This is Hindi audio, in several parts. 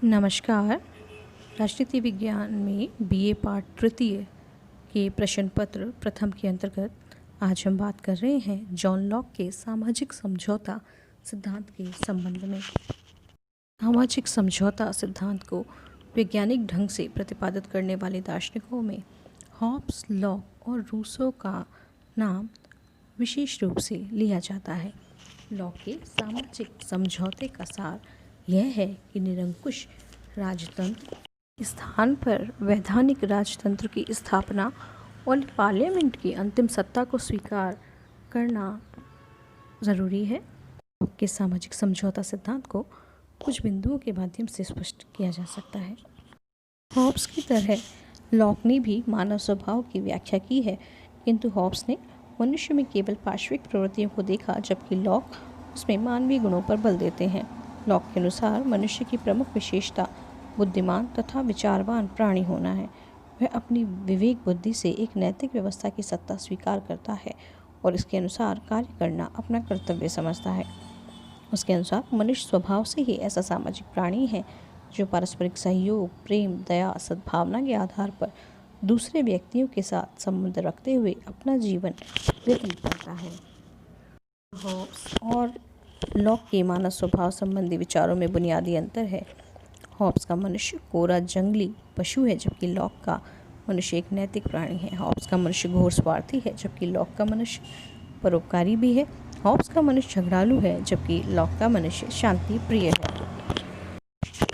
नमस्कार। राजनीति विज्ञान में बीए पाठ तृतीय के प्रश्न पत्र प्रथम के अंतर्गत आज हम बात कर रहे हैं जॉन लॉक के सामाजिक समझौता सिद्धांत के संबंध में। सामाजिक समझौता सिद्धांत को वैज्ञानिक ढंग से प्रतिपादित करने वाले दार्शनिकों में हॉब्स, लॉक और रूसो का नाम विशेष रूप से लिया जाता है। लॉक के सामाजिक समझौते का सार यह है कि निरंकुश राजतंत्र के स्थान पर वैधानिक राजतंत्र की स्थापना और पार्लियामेंट की अंतिम सत्ता को स्वीकार करना ज़रूरी है। लॉक के सामाजिक समझौता सिद्धांत को कुछ बिंदुओं के माध्यम से स्पष्ट किया जा सकता है। हॉब्स की तरह लॉक ने भी मानव स्वभाव की व्याख्या की है, किंतु हॉब्स ने मनुष्य में केवल पार्श्विक प्रवृत्तियों को देखा, जबकि लॉक उसमें मानवीय गुणों पर बल देते हैं। लॉक के अनुसार मनुष्य की प्रमुख विशेषता बुद्धिमान तथा विचारवान प्राणी होना है। वह अपनी विवेक बुद्धि से एक नैतिक व्यवस्था की सत्ता स्वीकार करता है और इसके अनुसार कार्य करना अपना कर्तव्य समझता है। उसके अनुसार मनुष्य स्वभाव से ही ऐसा सामाजिक प्राणी है जो पारस्परिक सहयोग, प्रेम, दया, सद्भावना के आधार पर दूसरे व्यक्तियों के साथ संबंध रखते हुए अपना जीवन व्यतीत करता है। हॉब्स और लॉक के मानव स्वभाव संबंधी विचारों में बुनियादी अंतर है। हॉब्स का मनुष्य कोरा जंगली पशु है, जबकि लॉक का मनुष्य एक नैतिक प्राणी है। हॉब्स का मनुष्य घोर स्वार्थी है, जबकि लॉक का मनुष्य परोपकारी भी है। हॉब्स का मनुष्य झगड़ालू है, जबकि लॉक का मनुष्य शांति प्रिय है।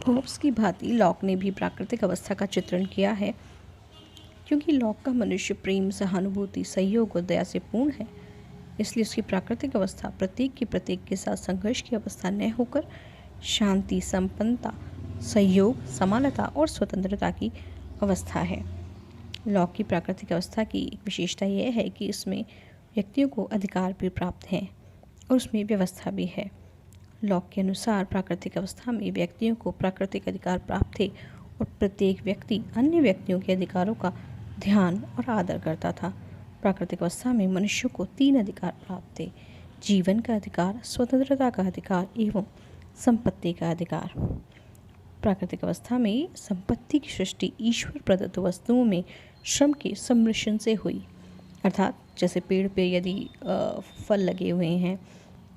हॉब्स की भांति लॉक ने भी प्राकृतिक अवस्था का चित्रण किया है। क्योंकि लॉक का मनुष्य प्रेम, सहानुभूति, सहयोग और दया से पूर्ण है, इसलिए उसकी प्राकृतिक अवस्था प्रत्येक की प्रत्येक के साथ संघर्ष की अवस्था न होकर शांति, संपन्नता, सहयोग, समानता और स्वतंत्रता की अवस्था है। लॉक की प्राकृतिक अवस्था की एक विशेषता यह है कि इसमें व्यक्तियों को अधिकार भी प्राप्त हैं और उसमें व्यवस्था भी है। लॉक के अनुसार प्राकृतिक अवस्था में व्यक्तियों को प्राकृतिक अधिकार प्राप्त थे और प्रत्येक व्यक्ति अन्य व्यक्तियों के अधिकारों का ध्यान और आदर करता था। प्राकृतिक अवस्था में मनुष्यों को 3 अधिकार प्राप्त थे: जीवन का अधिकार, स्वतंत्रता का अधिकार एवं संपत्ति का अधिकार। प्राकृतिक अवस्था में संपत्ति की सृष्टि ईश्वर प्रदत्त वस्तुओं में श्रम के सम्मिश्रण से हुई, अर्थात जैसे पेड़ पे यदि फल लगे हुए हैं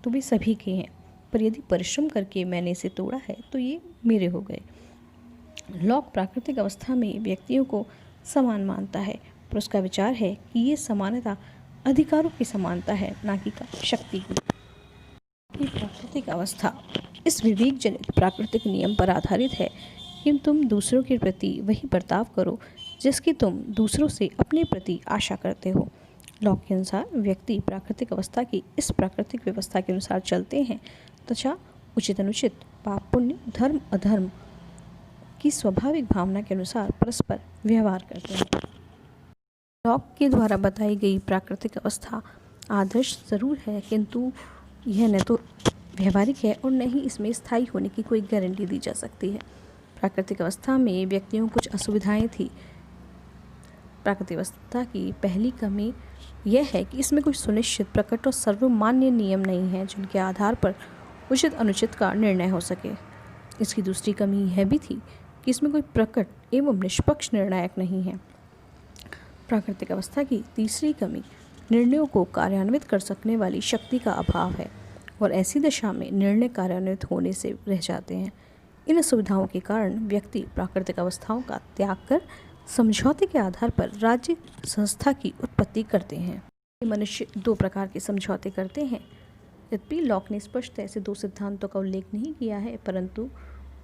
तो वे सभी के हैं, पर यदि परिश्रम करके मैंने इसे तोड़ा है तो ये मेरे हो गए। लॉक प्राकृतिक अवस्था में व्यक्तियों को समान मानता है, पर उसका विचार है कि ये समानता अधिकारों की समानता है, ना कि शक्ति की। प्राकृतिक अवस्था इस विवेक जनित प्राकृतिक नियम पर आधारित है कि तुम दूसरों के प्रति वही बर्ताव करो जिसकी तुम दूसरों से अपने प्रति आशा करते हो। लॉक के अनुसार व्यक्ति प्राकृतिक अवस्था की इस प्राकृतिक व्यवस्था के अनुसार चलते हैं तथा उचित अनुचित, पाप पुण्य, धर्म अधर्म की स्वाभाविक भावना के अनुसार परस्पर व्यवहार करते हैं। लॉक के द्वारा बताई गई प्राकृतिक अवस्था आदर्श ज़रूर है, किंतु यह न तो व्यवहारिक है और न ही इसमें स्थायी होने की कोई गारंटी दी जा सकती है। प्राकृतिक अवस्था में व्यक्तियों को कुछ असुविधाएं थी। प्राकृतिक अवस्था की पहली कमी यह है कि इसमें कुछ सुनिश्चित, प्रकट और सर्वमान्य नियम नहीं हैं जिनके आधार पर उचित अनुचित का निर्णय हो सके। इसकी दूसरी कमी यह भी थी कि इसमें कोई प्रकट एवं निष्पक्ष निर्णायक नहीं है। प्राकृतिक अवस्था की तीसरी कमी निर्णयों को कार्यान्वित कर सकने वाली शक्ति का अभाव है और ऐसी दशा में निर्णय कार्यान्वित होने से रह जाते हैं। इन असुविधाओं के कारण व्यक्ति प्राकृतिक अवस्थाओं का त्याग कर समझौते के आधार पर राज्य संस्था की उत्पत्ति करते हैं। मनुष्य 2 प्रकार के समझौते करते हैं। यद्यपि लॉक ने स्पष्ट ऐसे 2 सिद्धांतों का उल्लेख नहीं किया है, परंतु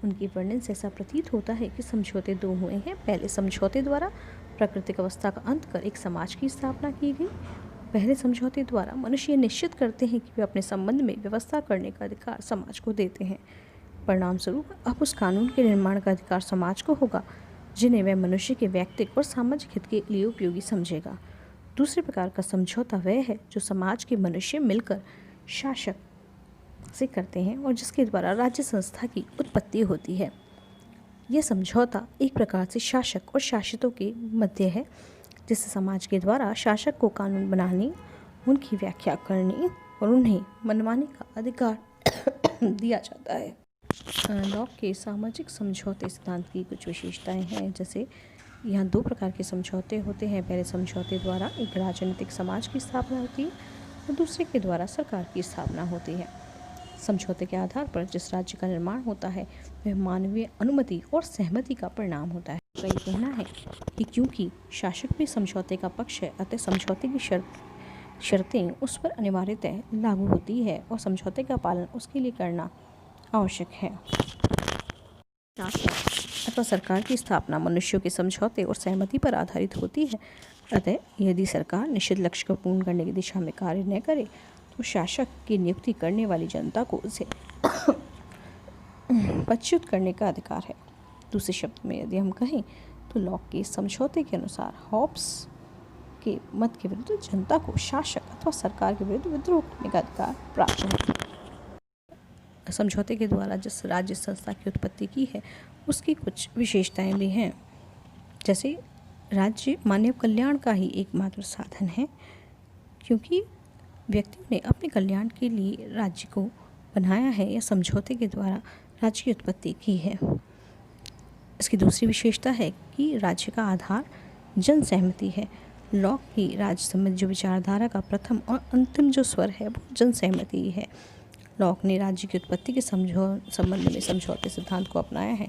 उनके वर्णन से ऐसा प्रतीत होता है कि समझौते 2 हुए हैं। पहले समझौते द्वारा प्राकृतिक अवस्था का अंत कर एक समाज की स्थापना की गई। पहले समझौते द्वारा मनुष्य निश्चित करते हैं कि वे अपने संबंध में व्यवस्था करने का अधिकार समाज को देते हैं। परिणाम स्वरूप अब उस कानून के निर्माण का अधिकार समाज को होगा जिन्हें वह मनुष्य के व्यक्तिगत और सामाजिक हित के लिए उपयोगी समझेगा। दूसरे प्रकार का समझौता वह है जो समाज के मनुष्य मिलकर शासक से करते हैं और जिसके द्वारा राज्य संस्था की उत्पत्ति होती है। यह समझौता एक प्रकार से शासक और शासितों के मध्य है, जिससे समाज के द्वारा शासक को कानून बनाने, उनकी व्याख्या करने और उन्हें मनवाने का अधिकार दिया जाता है। लॉक के सामाजिक समझौते सिद्धांत की कुछ विशेषताएं हैं, जैसे यहाँ दो प्रकार के समझौते होते हैं। पहले समझौते द्वारा एक राजनीतिक समाज की स्थापना होती है और दूसरे के द्वारा सरकार की स्थापना होती है। समझौते के आधार पर जिस राज्य का निर्माण होता है वह मानवीय अनुमति और सहमति का परिणाम होता है। का ये कहना है कि क्योंकि शासक भी समझौते का पक्ष है, अतः समझौते की शर्तें उस पर अनिवार्यतः लागू होती है और समझौते का पालन उसके लिए करना आवश्यक है। अथवा सरकार की स्थापना मनुष्यों के समझौते और सहमति पर आधारित होती है। अतः यदि सरकार निश्चित लक्ष्य को पूर्ण करने की दिशा में कार्य न करे तो शासक की नियुक्ति करने वाली जनता को उसे पदच्युत करने का अधिकार है। दूसरे शब्द में यदि हम कहें तो लॉक के समझौते के अनुसार हॉब्स के मत के विरुद्ध जनता को शासक अथवा सरकार के विरुद्ध विद्रोह करने का अधिकार प्राप्त है। समझौते के द्वारा जिस राज्य संस्था की उत्पत्ति की है उसकी कुछ विशेषताएं भी हैं, जैसे राज्य मानव कल्याण का ही एकमात्र साधन है, क्योंकि व्यक्तियों ने अपने कल्याण के लिए राज्य को बनाया है या समझौते के द्वारा राज्य की उत्पत्ति की है। इसकी दूसरी विशेषता है कि राज्य का आधार जन सहमति है। लॉक की राज्य संबंधी जो विचारधारा का प्रथम और अंतिम जो स्वर है वो जन सहमति ही है। लॉक ने राज्य की उत्पत्ति के संबंध में समझौते सिद्धांत को अपनाया है।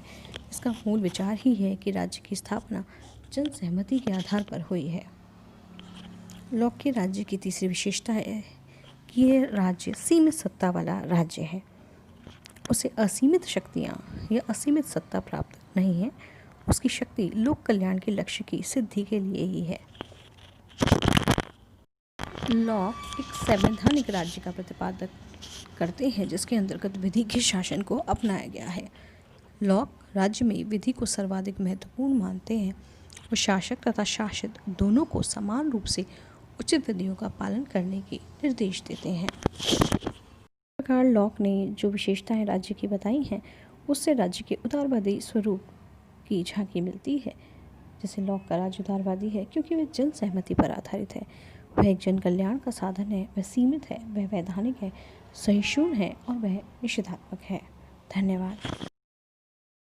इसका मूल विचार ही है कि राज्य की स्थापना जन सहमति के आधार पर हुई है। लॉक के राज्य की तीसरी विशेषता है कि यह राज्य सीमित सत्ता वाला राज्य है। उसे असीमित शक्तियाँ या असीमित सत्ता प्राप्त नहीं है। उसकी शक्ति लोक कल्याण के लक्ष्य की सिद्धि के लिए ही है। लॉक एक संवैधानिक राज्य का प्रतिपादक करते हैं जिसके अंतर्गत विधि के शासन को अपनाया गया है। लॉक राज्य में विधि को सर्वाधिक महत्वपूर्ण मानते हैं और शासक तथा शासित दोनों को समान रूप से उचित विधियों का पालन करने के निर्देश देते हैं। इस प्रकार लॉक ने जो विशेषताएं राज्य की बताई हैं उससे राज्य के उदारवादी स्वरूप की झांकी मिलती है। जैसे लॉक का राज्य उदारवादी है क्योंकि वह जन सहमति पर आधारित है, वह एक जन कल्याण का साधन है, वह सीमित है, वह वैधानिक है, सहिष्णु है और वह निषेधात्मक है। धन्यवाद।